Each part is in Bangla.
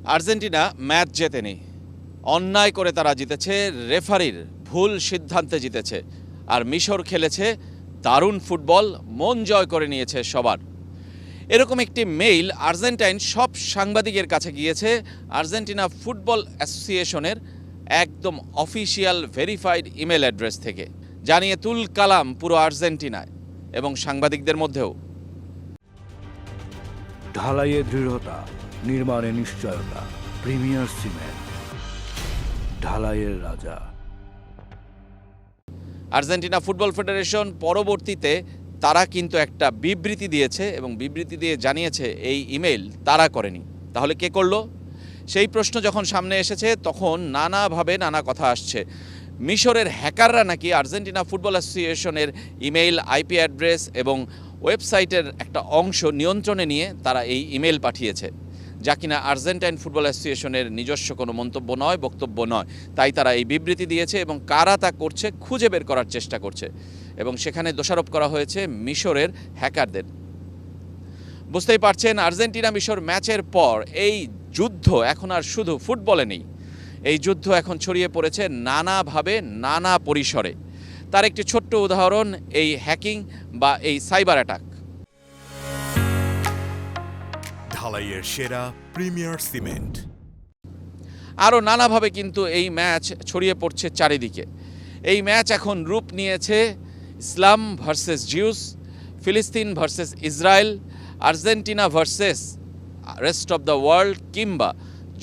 আর্জেন্টিনা ম্যাচ জেতেনি, অন্যায় করে তারা জিতেছে, রেফারির ভুল সিদ্ধান্তে জিতেছে। আর মিশর খেলেছে দারুণ ফুটবল, মন জয় করে নিয়েছে সবার। এরকম একটি মেইল আর্জেন্টাইন সব সাংবাদিকের কাছে গিয়েছে আর্জেন্টিনা ফুটবল অ্যাসোসিয়েশনের একদম অফিসিয়াল ভেরিফাইড ইমেল অ্যাড্রেস থেকে, জানিয়ে তুল কালাম পুরো আর্জেন্টিনায় এবং সাংবাদিকদের মধ্যেও। ঢালাইয়ে দৃঢ়তা, নির্মাণে নিশ্চয়তা, প্রিমিয়ার সিমেন্ট, ঢালাইয়ের রাজা। আর্জেন্টিনা ফুটবল ফেডারেশন পরবর্তীতে তারা কিন্তু একটা বিবৃতি দিয়েছে এবং বিবৃতি দিয়ে জানিয়েছে এই ইমেল তারা করেনি। তাহলে কে করলো? সেই প্রশ্ন যখন সামনে এসেছে তখন নানাভাবে নানা কথা আসছে। মিশরের হ্যাকাররা নাকি আর্জেন্টিনা ফুটবল অ্যাসোসিয়েশনের ইমেইল, আইপি অ্যাড্রেস এবং ওয়েবসাইটের একটা অংশ নিয়ন্ত্রণে নিয়ে তারা এই ইমেল পাঠিয়েছে, যা কিনা আর্জেন্টাইন ফুটবল অ্যাসোসিয়েশনের নিজস্ব কোনো মন্তব্য নয়, বক্তব্য নয়। তাই তারা এই বিবৃতি দিয়েছে এবং কারা তা করছে খুঁজে বের করার চেষ্টা করছে এবং সেখানে দোষারোপ করা হয়েছে মিশরের হ্যাকারদের। বুঝতেই পারছেন, আর্জেন্টিনা মিশর ম্যাচের পর এই যুদ্ধ এখন আর শুধু ফুটবলে নেই, এই যুদ্ধ এখন ছড়িয়ে পড়েছে নানাভাবে, নানা পরিসরে। তার একটি ছোট্ট উদাহরণ এই হ্যাকিং বা এই সাইবার অ্যাটাক। ঢালাইয়ের সেরা প্রিমিয়ার সিমেন্ট। আরও নানাভাবে কিন্তু এই ম্যাচ ছড়িয়ে পড়ছে চারিদিকে। এই ম্যাচ এখন রূপ নিয়েছে ইসলাম ভার্সেস জিউস, ফিলিস্তিন versus Israel, Argentina versus rest of the world, কিংবা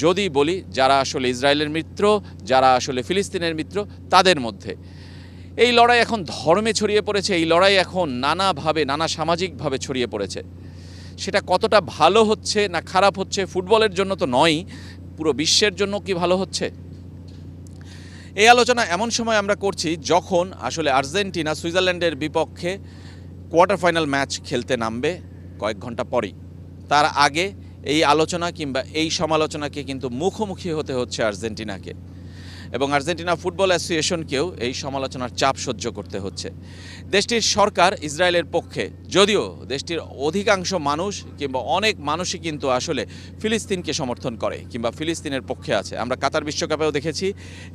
যদি বলি যারা আসলে ইসরায়েলের মিত্র, যারা আসলে ফিলিস্তিনের মিত্র, তাদের মধ্যে। এই লড়াই এখন ধর্মে ছড়িয়ে পড়েছে, এই লড়াই এখন নানাভাবে, নানা সামাজিকভাবে ছড়িয়ে পড়েছে। সেটা কতটা ভালো হচ্ছে না খারাপ হচ্ছে, ফুটবলের জন্য তো নয়ই, পুরো বিশ্বের জন্য কি ভালো হচ্ছে? এই আলোচনা এমন সময় আমরা করছি যখন আসলে আর্জেন্টিনা সুইজারল্যান্ডের বিপক্ষে কোয়ার্টার ফাইনাল ম্যাচ খেলতে নামবে কয়েক ঘন্টা পরেই। তার আগে এই আলোচনা কিংবা এই সমালোচনাকে কিন্তু মুখোমুখি হতে হচ্ছে আর্জেন্টিনাকে, এবং আর্জেন্টিনা ফুটবল অ্যাসোসিয়েশনকেও এই সমালোচনার চাপ সহ্য করতে হচ্ছে। দেশটির সরকার ইসরায়েলের পক্ষে, যদিও দেশটির অধিকাংশ মানুষ কিংবা অনেক মানুষই কিন্তু আসলে ফিলিস্তিনকে সমর্থন করে কিংবা ফিলিস্তিনের পক্ষে আছে। আমরা কাতার বিশ্বকাপেও দেখেছি,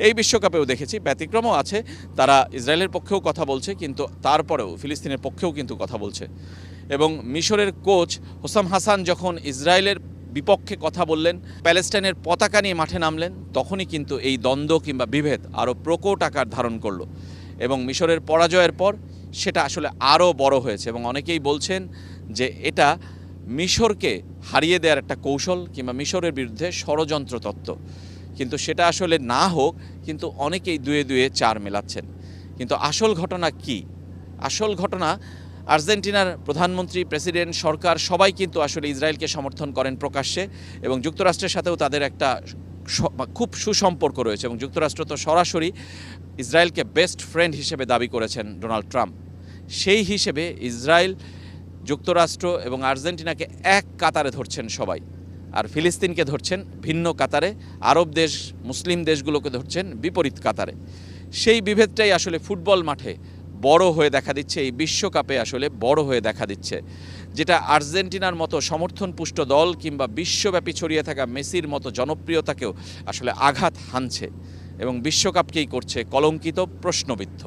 এই বিশ্বকাপেও দেখেছি, ব্যতিক্রমও আছে, তারা ইসরায়েলের পক্ষেও কথা বলছে, কিন্তু তারপরেও ফিলিস্তিনের পক্ষেও কিন্তু কথা বলছে। এবং মিশরের কোচ হোসাম হাসান যখন ইসরায়েলের বিপক্ষে কথা বললেন, প্যালেস্টাইনের পতাকা নিয়ে মাঠে নামলেন, তখনই কিন্তু এই দ্বন্দ্ব কিংবা বিভেদ আরও প্রকট আকার ধারণ করলো এবং মিশরের পরাজয়ের পর সেটা আসলে আরও বড় হয়েছে। এবং অনেকেই বলছেন যে এটা মিশরকে হারিয়ে দেওয়ার একটা কৌশল কিংবা মিশরের বিরুদ্ধে ষড়যন্ত্র তত্ত্ব। কিন্তু সেটা আসলে না হোক, কিন্তু অনেকেই দুয়ে দুয়ে চার মেলাচ্ছেন। কিন্তু আসল ঘটনা কি? আসল ঘটনা, আর্জেন্টিনার প্রধানমন্ত্রী, প্রেসিডেন্ট, সরকার সবাই কিন্তু আসলে ইসরায়েলকে সমর্থন করেন প্রকাশ্যে, এবং যুক্তরাষ্ট্রের সাথেও তাদের একটা খুব সুসম্পর্ক রয়েছে। এবং যুক্তরাষ্ট্র তো সরাসরি ইসরায়েলকে বেস্ট ফ্রেন্ড হিসেবে দাবি করেছেন ডোনাল্ড ট্রাম্প। সেই হিসেবে ইসরায়েল, যুক্তরাষ্ট্র এবং আর্জেন্টিনাকে এক কাতারে ধরছেন সবাই, আর ফিলিস্তিনকে ধরছেন ভিন্ন কাতারে, আরব দেশ, মুসলিম দেশগুলোকে ধরছেন বিপরীত কাতারে। সেই বিভেদটাই আসলে ফুটবল মাঠে বড় হয়ে দেখা দিচ্ছে, এই বিশ্বকাপে আসলে বড় হয়ে দেখা দিচ্ছে, যেটা আর্জেন্টিনার মতো সমর্থনপুষ্ট দল কিংবা বিশ্বব্যাপী ছড়িয়ে থাকা মেসির মতো জনপ্রিয়তাকেও আসলে আঘাত হানছে এবং বিশ্বকাপকেই করছে কলঙ্কিত, প্রশ্নবিদ্ধ।